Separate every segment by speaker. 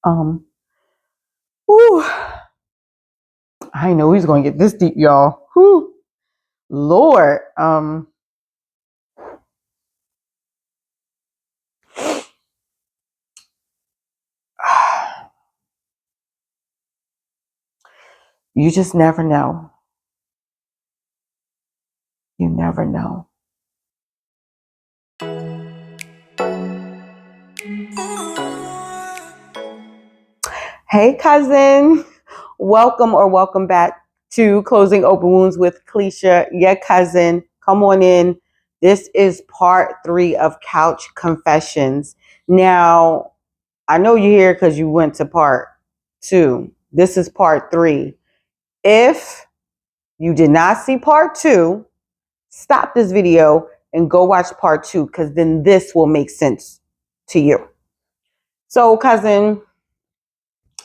Speaker 1: Um, whew, I know he's going to get this deep, y'all. Whew, Lord. You just never know. You never know. Hey, cousin. Welcome back to Closing Open Wounds with Cleisha, your cousin. Come on in. This is part 3 of Couch Confessions. Now, I know you're here because you went to part 2. This is part 3. If you did not see part 2, stop this video and go watch part 2, because then this will make sense to you. So, cousin,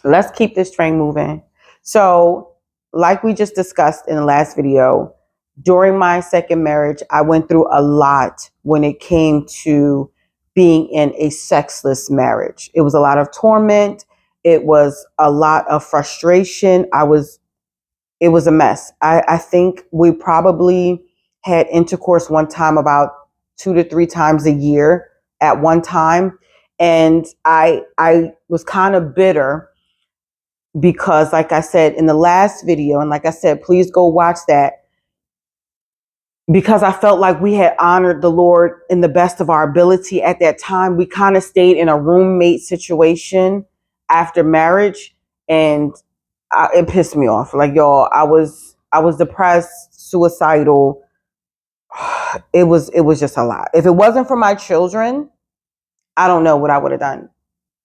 Speaker 1: let's keep this train moving. So, like we just discussed in the last video, during my second marriage, I went through a lot when it came to being in a sexless marriage. It was a lot of torment. It was a lot of frustration. It was a mess. I think we probably had intercourse one time about 2 to 3 times a year at one time. And I was kind of bitter because, like I said in the last video, and like I said, please go watch that, because I felt like we had honored the Lord in the best of our ability at that time. We kind of stayed in a roommate situation after marriage, and it pissed me off. Like, y'all, I was depressed, suicidal. It was just a lot. If it wasn't for my children, I don't know what I would have done.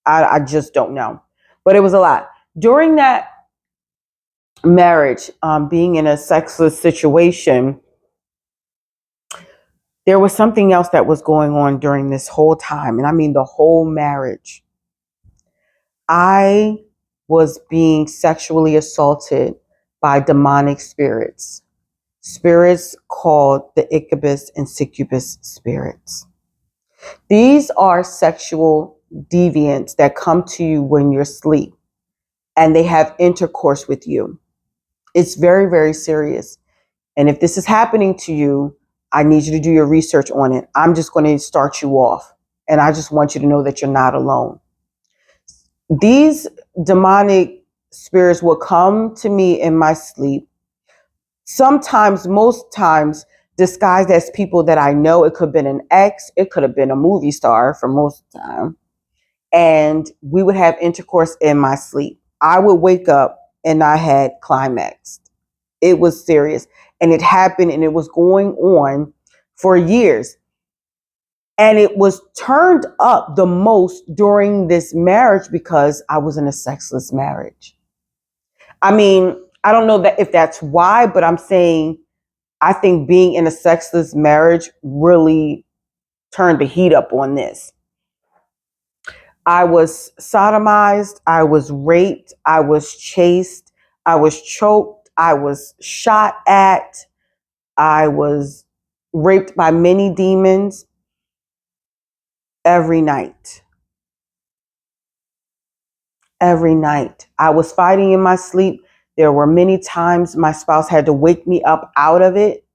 Speaker 1: I just don't know. But it was a lot. During that marriage, being in a sexless situation, there was something else that was going on during this whole time. And I mean the whole marriage. I was being sexually assaulted by demonic spirits. Spirits called the Incubus and Succubus spirits. These are sexual deviants that come to you when you're asleep and they have intercourse with you. It's very, very serious. And if this is happening to you, I need you to do your research on it. I'm just going to start you off. And I just want you to know that you're not alone. These demonic spirits will come to me in my sleep. Sometimes, most times, disguised as people that I know. It could have been an ex. It could have been a movie star for most of the time. And we would have intercourse in my sleep. I would wake up and I had climaxed. It was serious. And it happened, and it was going on for years. And it was turned up the most during this marriage because I was in a sexless marriage. I mean, I don't know that if that's why, but I'm saying I think being in a sexless marriage really turned the heat up on this. I was sodomized, I was raped, I was chased, I was choked, I was shot at, I was raped by many demons every night. Every night. I was fighting in my sleep. There were many times my spouse had to wake me up out of it.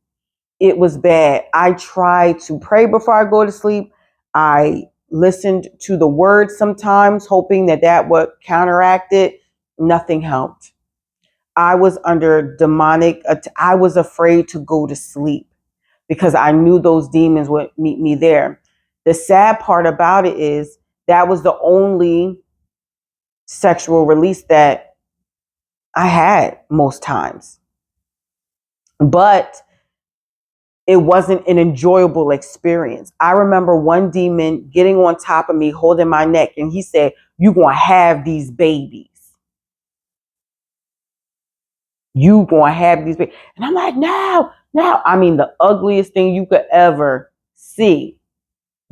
Speaker 1: It was bad. I tried to pray before I go to sleep. I listened to the word sometimes, hoping that that would counteract it. Nothing helped. I was under demonic. I was afraid to go to sleep because I knew those demons would meet me there. The sad part about it is that was the only sexual release that I had most times. But it wasn't an enjoyable experience. I remember one demon getting on top of me, holding my neck, and he said, "You gonna have these babies. You gonna have these babies." And I'm like, no. I mean, the ugliest thing you could ever see.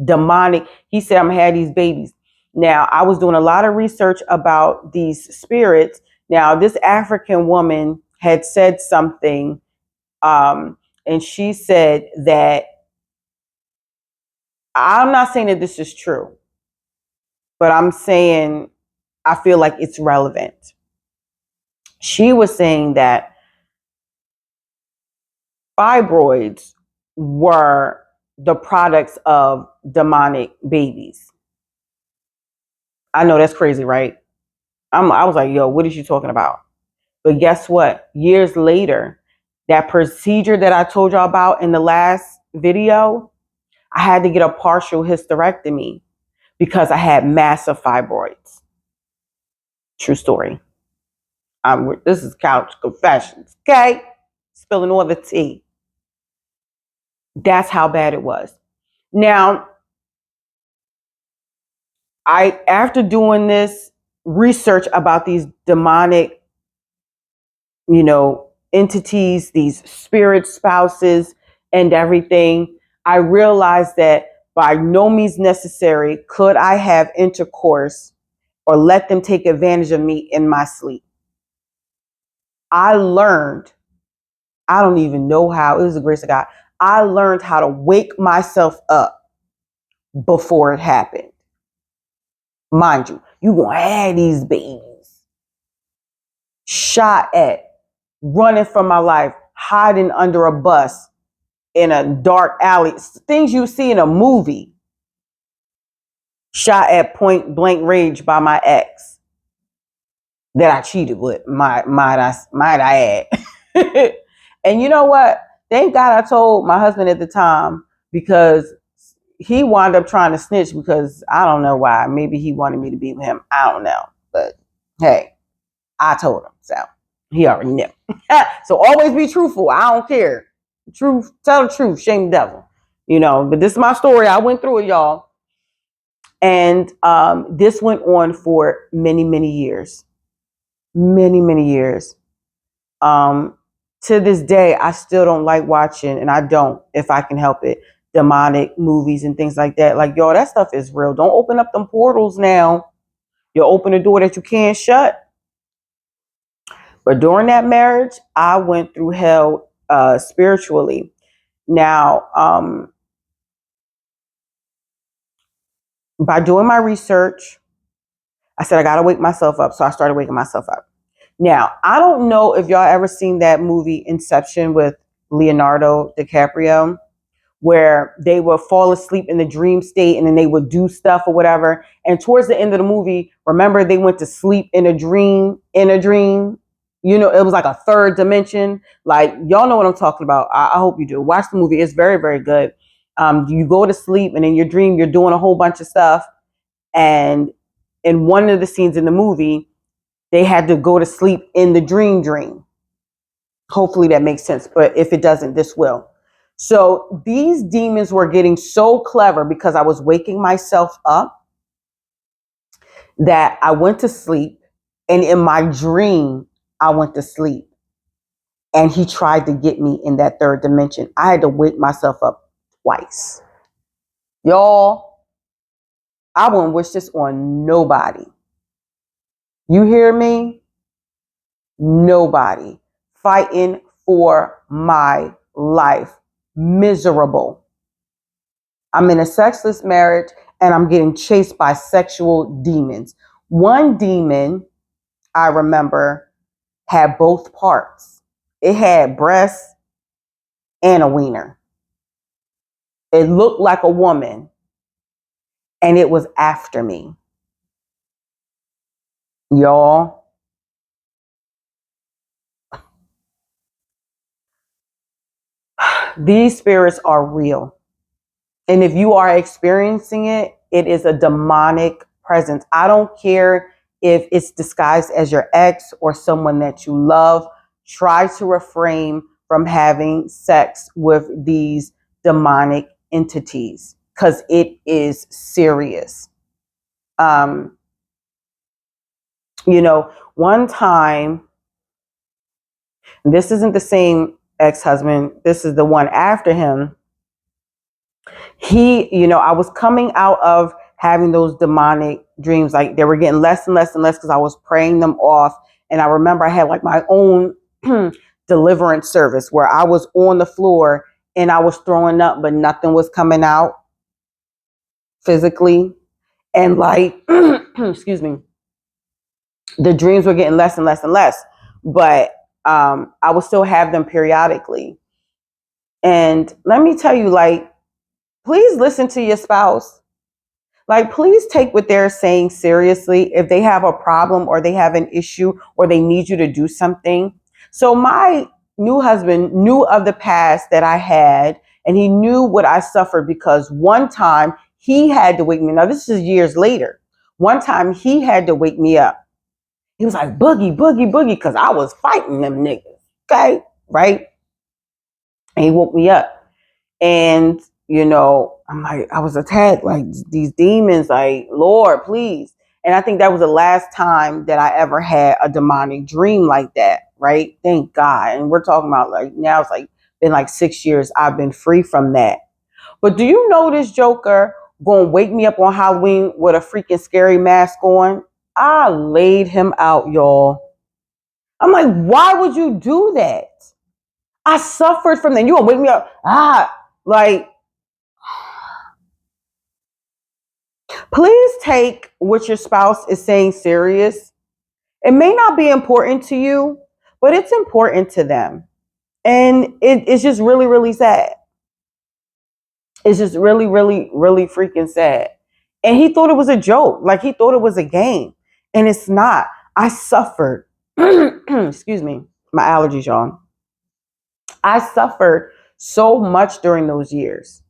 Speaker 1: Demonic. He said, "I'm gonna have these babies." Now, I was doing a lot of research about these spirits. Now, this African woman had said something, and she said that, I'm not saying that this is true, but I'm saying I feel like it's relevant. She was saying that fibroids were the products of demonic babies. I know that's crazy, right? I was like, yo, what is she talking about? But guess what? Years later, that procedure that I told y'all about in the last video, I had to get a partial hysterectomy because I had massive fibroids. True story. This is couch confessions, okay? Spilling all the tea. That's how bad it was. Now, after doing this research about these demonic, entities, these spirit spouses and everything, I realized that by no means necessary could I have intercourse or let them take advantage of me in my sleep. I learned, I don't even know how, it was the grace of God. I learned how to wake myself up before it happened. Mind you, you're going to have these babies shot at, running from my life, hiding under a bus in a dark alley, things you see in a movie, shot at point blank range by my ex that I cheated with, might I add. And you know what? Thank God I told my husband at the time, because he wound up trying to snitch because I don't know why. Maybe he wanted me to be with him. I don't know. But hey, I told him. So he already knew. So always be truthful. I don't care. Truth, tell the truth, shame the devil. But this is my story. I went through it, y'all. And this went on for many, many years. Many, many years. To this day, I still don't like watching, and I don't, if I can help it, demonic movies and things like that. Like, y'all, that stuff is real. Don't open up them portals now. You'll open a door that you can't shut. But during that marriage, I went through hell spiritually. Now, by doing my research, I said, I got to wake myself up. So I started waking myself up. Now, I don't know if y'all ever seen that movie Inception with Leonardo DiCaprio, where they would fall asleep in the dream state and then they would do stuff or whatever. And towards the end of the movie, remember, they went to sleep in a dream, it was like a third dimension. Like, y'all know what I'm talking about. I hope you do. Watch the movie. It's very, very good. You go to sleep and in your dream, you're doing a whole bunch of stuff. And in one of the scenes in the movie, they had to go to sleep in the dream. Hopefully that makes sense. But if it doesn't, this will. So these demons were getting so clever because I was waking myself up that I went to sleep. And in my dream, I went to sleep. And he tried to get me in that third dimension. I had to wake myself up twice. Y'all, I wouldn't wish this on nobody. You hear me? Nobody. Fighting for my life. Miserable. I'm in a sexless marriage and I'm getting chased by sexual demons. One demon, I remember, had both parts. It had breasts and a wiener. It looked like a woman and it was after me. Y'all, these spirits are real. And if you are experiencing it, it is a demonic presence. I don't care if it's disguised as your ex or someone that you love. Try to refrain from having sex with these demonic entities because it is serious. One time, this isn't the same ex-husband, this is the one after him. I was coming out of having those demonic dreams. Like, they were getting less and less and less because I was praying them off. And I remember I had like my own deliverance service where I was on the floor and I was throwing up, but nothing was coming out physically. And like, excuse me. the dreams were getting less and less and less, but I would still have them periodically. And let me tell you, like, please listen to your spouse. Like, please take what they're saying seriously if they have a problem or they have an issue or they need you to do something. So my new husband knew of the past that I had, and he knew what I suffered because one time he had to wake me. Now, this is years later. One time he had to wake me up. He was like, boogie, boogie, boogie, because I was fighting them niggas. Okay, right? And he woke me up. And, I'm like, I was attacked, like these demons, like, Lord, please. And I think that was the last time that I ever had a demonic dream like that, right? Thank God. And we're talking about like, now it's like been like 6 years I've been free from that. But do you know this joker gonna wake me up on Halloween with a freaking scary mask on? I laid him out, y'all. I'm like, why would you do that? I suffered from that. You gonna wake me up? Like, please take what your spouse is saying serious. It may not be important to you, but it's important to them. And it's just really, really sad. It's just really, really, really freaking sad. And he thought it was a joke. Like, he thought it was a game. And it's not. I suffered. Excuse me. My allergies, y'all. I suffered so much during those years,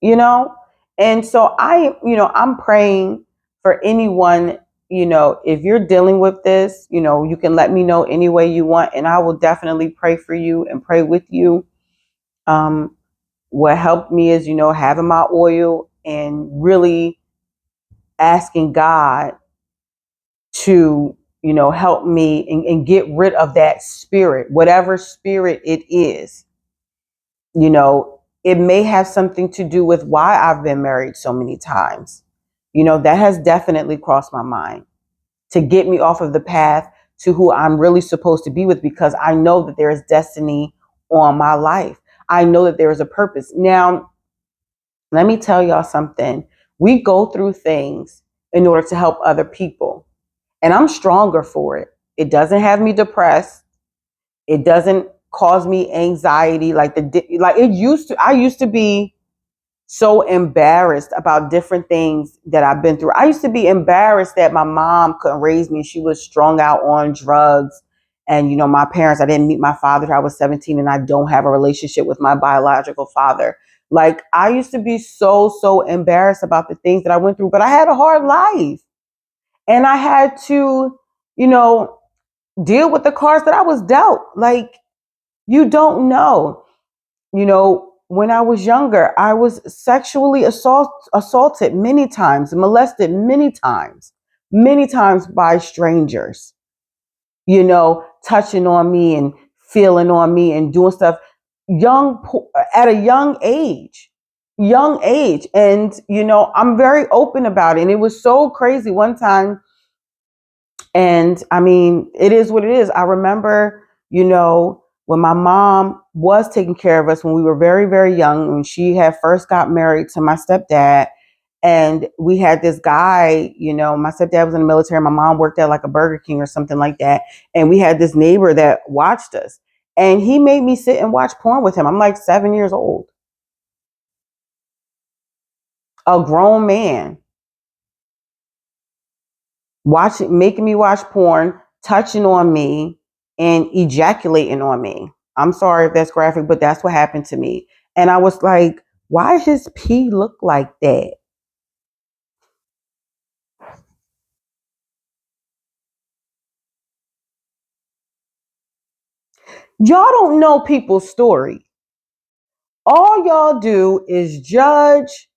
Speaker 1: you know? And so I'm praying for anyone, if you're dealing with this, you can let me know any way you want, and I will definitely pray for you and pray with you. What helped me is, having my oil and really asking God to, help me and get rid of that spirit, whatever spirit it is. It may have something to do with why I've been married so many times. That has definitely crossed my mind to get me off of the path to who I'm really supposed to be with, because I know that there is destiny on my life. I know that there is a purpose. Now, let me tell y'all something. We go through things in order to help other people, and I'm stronger for it. It doesn't have me depressed. It doesn't cause me anxiety like it used to. I used to be so embarrassed about different things that I've been through. I used to be embarrassed that my mom couldn't raise me. She was strung out on drugs. And, my parents, I didn't meet my father till I was 17, and I don't have a relationship with my biological father. Like, I used to be so, so embarrassed about the things that I went through, but I had a hard life. And I had to, deal with the cards that I was dealt. Like, you don't know. When I was younger, I was sexually assaulted many times, molested many times by strangers, touching on me and feeling on me and doing stuff at a young age. And, I'm very open about it. And it was so crazy one time. And I mean, it is what it is. I remember, when my mom was taking care of us when we were very, very young, when she had first got married to my stepdad, and we had this guy, my stepdad was in the military. My mom worked at like a Burger King or something like that. And we had this neighbor that watched us, and he made me sit and watch porn with him. I'm like 7 years old, a grown man making me watch porn, touching on me and ejaculating on me. I'm sorry if that's graphic, but that's what happened to me. And I was like, why does his pee look like that? Y'all don't know people's story. All y'all do is judge,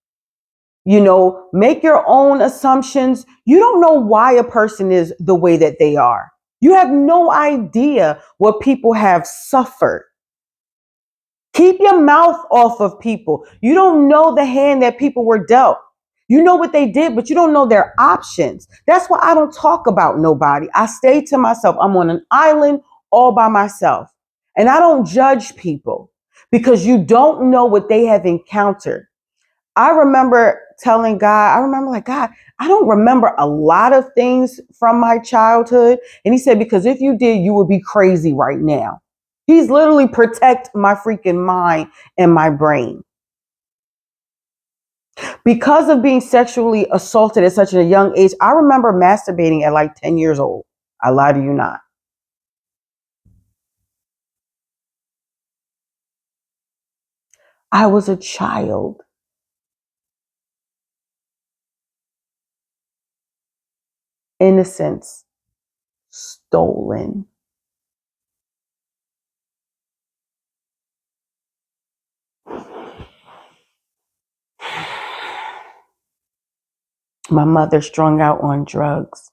Speaker 1: make your own assumptions. You don't know why a person is the way that they are. You have no idea what people have suffered. Keep your mouth off of people. You don't know the hand that people were dealt. You know what they did, but you don't know their options. That's why I don't talk about nobody. I stay to myself. I'm on an island all by myself. And I don't judge people because you don't know what they have encountered. I remember telling God, I remember like, God, I don't remember a lot of things from my childhood. And he said, because if you did, you would be crazy right now. He's literally protect my freaking mind and my brain. Because of being sexually assaulted at such a young age, I remember masturbating at like 10 years old. I lie to you not. I was a child. Innocence stolen. My mother strung out on drugs.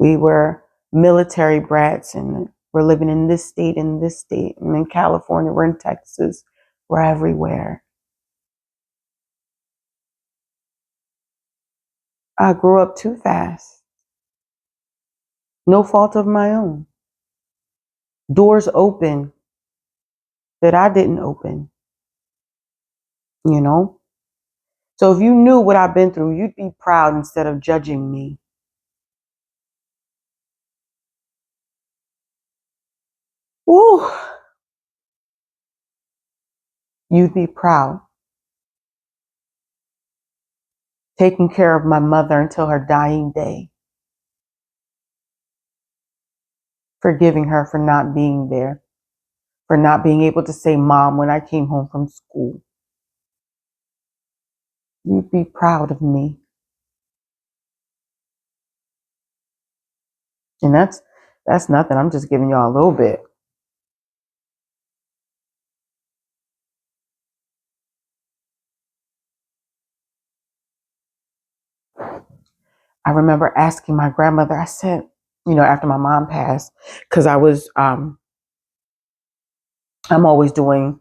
Speaker 1: We were military brats and we're living in this state, and this state. I'm in California, we're in Texas, we're everywhere. I grew up too fast. No fault of my own. Doors open that I didn't open, you know? So if you knew what I've been through, you'd be proud instead of judging me. Ooh, you'd be proud. Taking care of my mother until her dying day. Forgiving her for not being there. For not being able to say mom when I came home from school. You'd be proud of me. And that's nothing. I'm just giving y'all a little bit. I remember asking my grandmother, I said, after my mom passed, because I'm always doing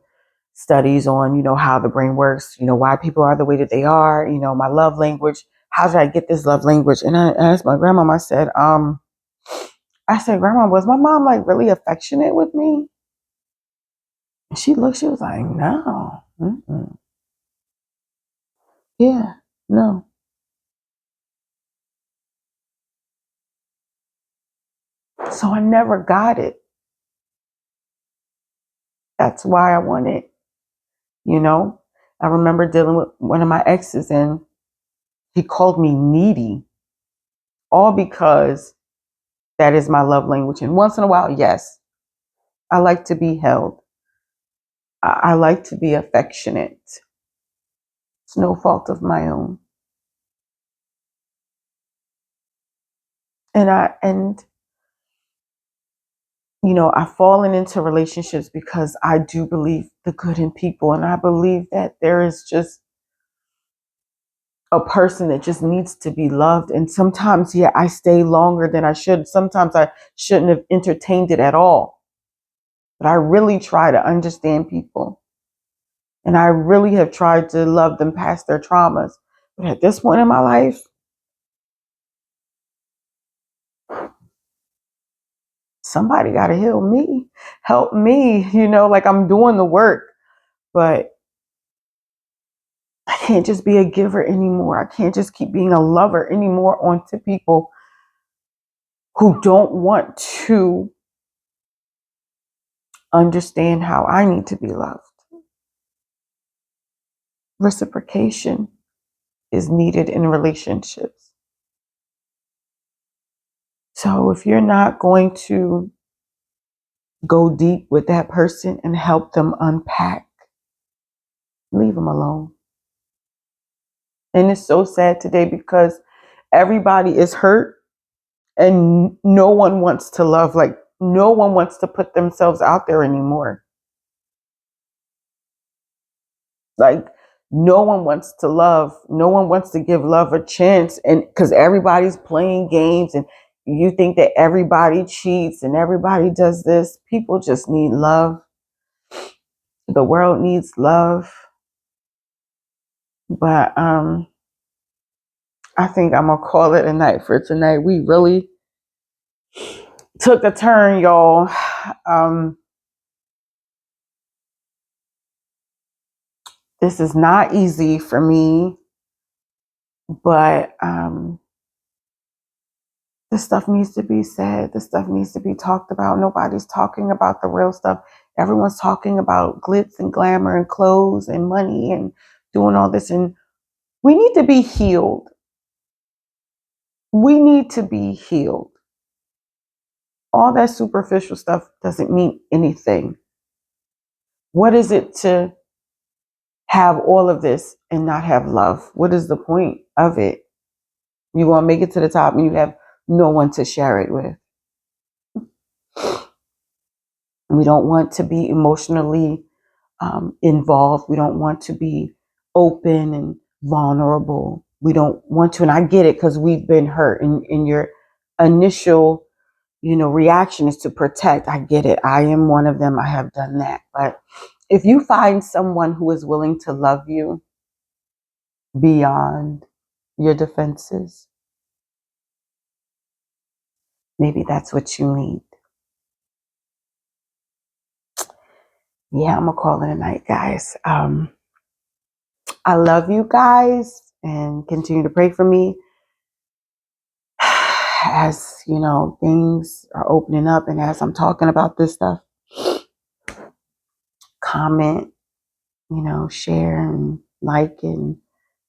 Speaker 1: studies on, how the brain works, why people are the way that they are, my love language. How did I get this love language? And I asked my grandma, I said, Grandma, was my mom like really affectionate with me? And she was like, no. Mm-mm. Yeah, no. So I never got it. That's why I want it. I remember dealing with one of my exes and he called me needy, all because that is my love language. And once in a while, yes, I like to be held. I like to be affectionate. It's no fault of my own. And I've fallen into relationships because I do believe the good in people. And I believe that there is just a person that just needs to be loved. And sometimes, yeah, I stay longer than I should. Sometimes I shouldn't have entertained it at all. But I really try to understand people. And I really have tried to love them past their traumas. But at this point in my life, somebody got to heal me, help me, like I'm doing the work. But I can't just be a giver anymore. I can't just keep being a lover anymore onto people who don't want to understand how I need to be loved. Reciprocation is needed in relationships. So if you're not going to go deep with that person and help them unpack, leave them alone. And it's so sad today because everybody is hurt and no one wants to love. Like no one wants to put themselves out there anymore. Like no one wants to love. No one wants to give love a chance. And because everybody's playing games and you think that everybody cheats and everybody does this. People just need love. The world needs love. But I think I'm gonna call it a night for tonight. We really took a turn, y'all. This is not easy for me, but this stuff needs to be said. This stuff needs to be talked about. Nobody's talking about the real stuff. Everyone's talking about glitz and glamour and clothes and money and doing all this. And we need to be healed. We need to be healed. All that superficial stuff doesn't mean anything. What is it to have all of this and not have love? What is the point of it? You want to make it to the top and you have no one to share it with. We don't want to be emotionally involved. We don't want to be open and vulnerable. We don't want to, and I get it because we've been hurt. And your initial, reaction is to protect. I get it. I am one of them. I have done that. But if you find someone who is willing to love you beyond your defenses, maybe that's what you need. Yeah, I'm gonna call it a night, guys. I love you guys and continue to pray for me as things are opening up and as I'm talking about this stuff. Comment, share and like and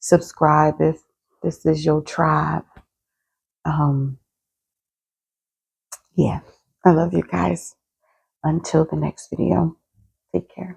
Speaker 1: subscribe if this is your tribe. Yeah, I love you guys. Until the next video, take care.